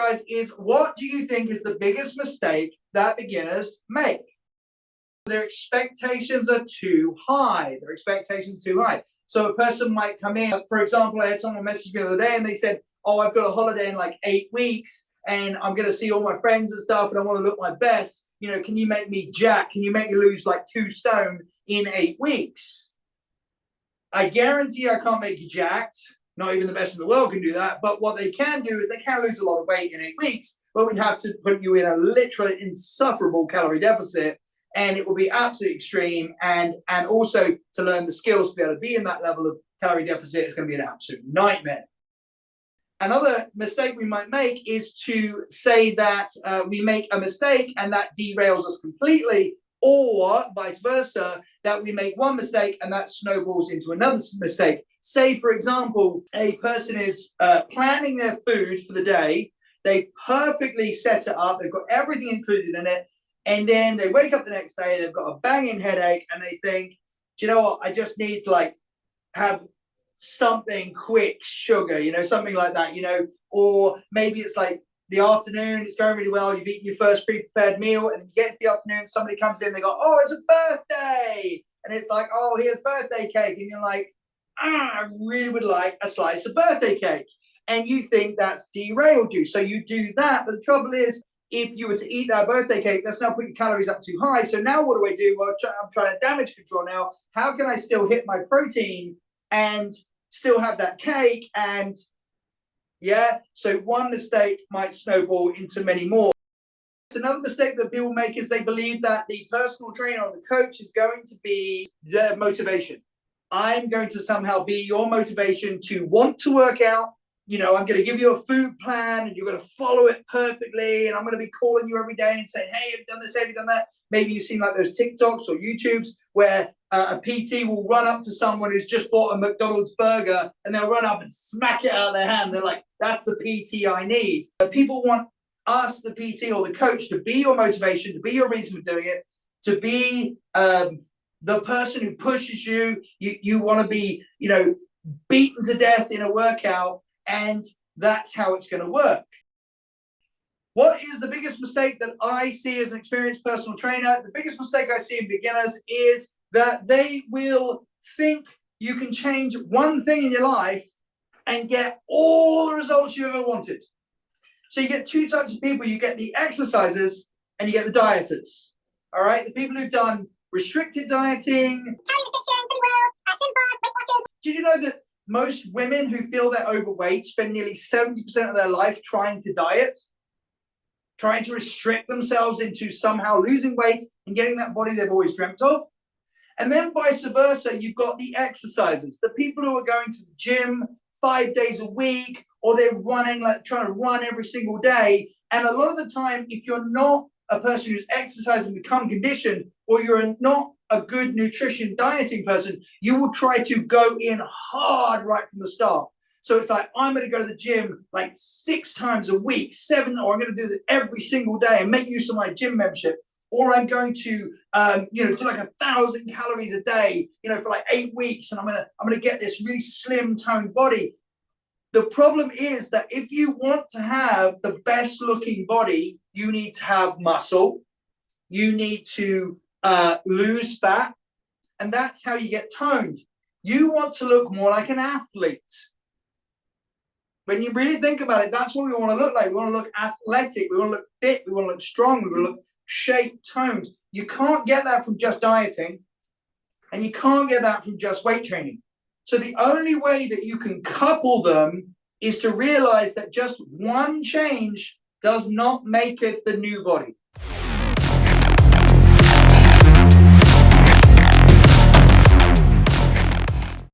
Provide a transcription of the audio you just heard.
guys, is what do you think is the biggest mistake that beginners make? Their expectations are too high. Their expectations are too high. So a person might come in, for example, I had someone message me the other day and they said, oh, I've got a holiday in like 8 weeks and I'm going to see all my friends and stuff and I want to look my best. You know, can you make me jack? Can you make me lose like 2 stone in 8 weeks? I guarantee I can't make you jacked. Not even the best in the world can do that. But what they can do is they can lose a lot of weight in 8 weeks, but we'd have to put you in a literally insufferable calorie deficit. And it will be absolutely extreme. And also to learn the skills to be able to be in that level of calorie deficit is going to be an absolute nightmare. Another mistake we might make is to say that we make a mistake and that derails us completely, or vice versa, that we make one mistake and that snowballs into another mistake. Say, for example, a person is planning their food for the day. They perfectly set it up. They've got everything included in it. And then they wake up the next day, they've got a banging headache, and they think, do you know what? I just need to like have something quick, sugar, you know, something like that, you know, or maybe it's like the afternoon, it's going really well, you've eaten your first pre-prepared meal, and then you get to the afternoon, somebody comes in, they go, oh, it's a birthday. And it's like, oh, here's birthday cake. And you're like, I really would like a slice of birthday cake. And you think that's derailed you. So you do that. But the trouble is, if you were to eat that birthday cake, that's now put your calories up too high. So now what do I do? Well, I'm trying to damage control now. How can I still hit my protein and still have that cake? And yeah, so one mistake might snowball into many more. Another mistake that people make is they believe that the personal trainer or the coach is going to be their motivation. I'm going to somehow be your motivation to want to work out. You know, I'm going to give you a food plan and you're going to follow it perfectly. And I'm going to be calling you every day and saying, hey, have you done this? Have you done that? Maybe you've seen like those TikToks or YouTubes where a PT will run up to someone who's just bought a McDonald's burger and they'll run up and smack it out of their hand. They're like, that's the PT I need. People want us, the PT or the coach, to be your motivation, to be your reason for doing it, to be the person who pushes you. You want to be, you know, beaten to death in a workout. And that's how it's going to work. What is the biggest mistake that I see as an experienced personal trainer? The biggest mistake I see in beginners is that they will think you can change one thing in your life and get all the results you ever wanted. So you get 2 types of people. You get the exercisers and you get the dieters. All right? The people who've done restricted dieting. Calorie restrictions, fast, Weight Watchers. Did you know that most women who feel they're overweight spend nearly 70% of their life trying to diet, trying to restrict themselves into somehow losing weight and getting that body they've always dreamt of? And then vice versa, you've got the exercisers, the people who are going to the gym 5 days a week, or they're running, like trying to run every single day. And a lot of the time, if you're not a person who's exercising, become conditioned, or you're not a good nutrition dieting person, you will try to go in hard right from the start. So it's like, I'm going to go to the gym like 6 times a week, 7, or I'm going to do this every single day and make use of my gym membership. Or I'm going to, you know, do like 1,000 calories a day, you know, for like 8 weeks, and I'm gonna get this really slim toned body. The problem is that if you want to have the best looking body, you need to have muscle, you need to lose fat, and that's how you get toned. You want to look more like an athlete. When you really think about it, that's what we want to look like. We want to look athletic, we want to look fit, we want to look strong, we want to look shaped, toned. You can't get that from just dieting, and you can't get that from just weight training. So the only way that you can couple them is to realize that just one change does not make it the new body.